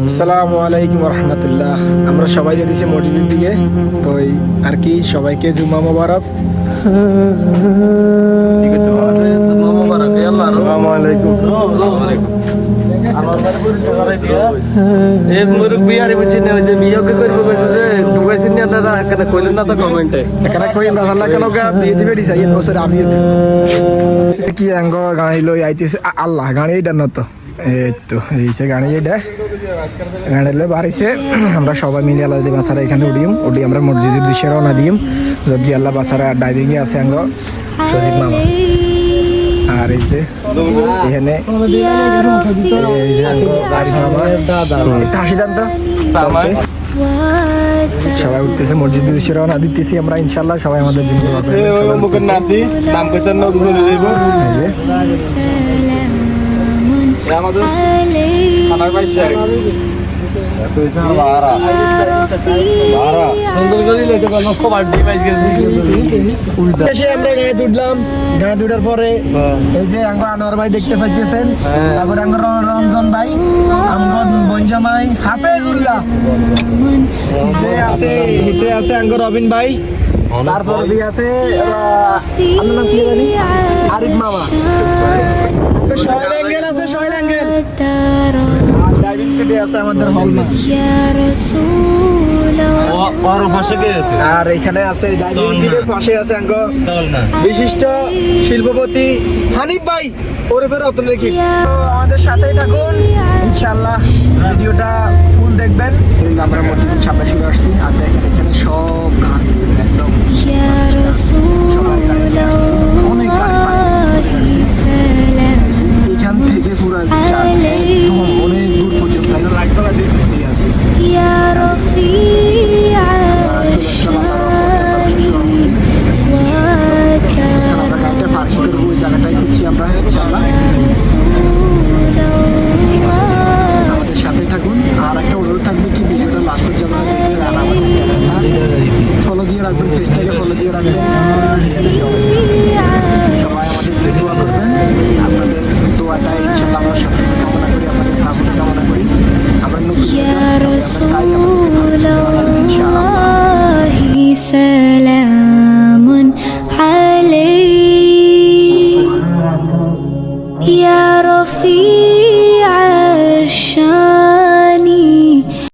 আসসালামু আলাইকুম রহমতুল্লাহ। আমরা সবাই যেতেছি মসজিদের দিকে, তো আর কি সবাইকে জুম্মা মোবারক। কি আঙ্গ গাড়ি লই আইতেছে, আল্লাহ গাড়ি এটা না তো, এই তো এইছে গাড়ি এটা গাড়ি লই বাড়িছে। আমরা সবাই মিলে আল্লাহ বাসারা এখানে উঠি আমরা মসজিদের দৃশ্যে রওনা দিম। যদি আল্লাহ বাসারা ডাইভিং এ আছে আঙ্গ সজিব মামা, আর এই যে এখানে এই যে আঙ্গ বাড়ি মামা এটা হাসি দান তো। সবাই উঠতেছে মসজিদের দৃশ্যে রওনা দিতেছি আমরা, ইনশাল্লাহ সবাই আমাদের জিন্দগি আমরা গায়ে তুললাম। গায়ে তুলার পরে এই যে আঙ্গ আনোয়ার ভাই দেখতে পাইতেছেন, তারপরে আঙ্গ রঞ্জন ভাই, আঙ্গ বঞ্জামাই হাফেজুল্লাহ, হিসে আছে আঙ্গ রবিন ভাই, তারপর দিয়ে আছে আপনার নাম কি জানি আরিফ মামা, সোহেল অ্যাঙ্গেল আছে, সোহেল অ্যাঙ্গেল, ড্রাইভিং সিটে আছে আমাদের হলমা, আর এখানে আছে ড্রাইভিং সিটের পাশে আছে আঙ্গ বিশিষ্ট শিল্পপতি হানিফ ভাই, ওরফে রতন রেখি। আমাদের সাথেই থাকুন, ইনশাআল্লাহ ভিডিওটা ফুল দেখবেন। আমরা মসজিদের সামনে চলে আসছি, আর দেখেন এখানে সব গাড়ি একদম সবাই গাড়ি নিয়ে আসছে, অনেক গাড়ি এখান থেকে পুরো একদম অনেক দূর পর্যন্ত লাইটবেলা দিয়ে আছে। আমরা গাড়িটা পার্কিং করবো, ওই জায়গাটাই খুঁজছি আমরা, ইনশাআল্লাহ আমাদের সাথে থাকুন। আর একটা অনুরোধ থাকবে কি ভিডিওটা লাস্ট পর্যন্ত দেখবেন, আর আমাদের চ্যানেলটা ফলো দিয়ে রাখবেন, পেজটাকে ফলো দিয়ে রাখবেন।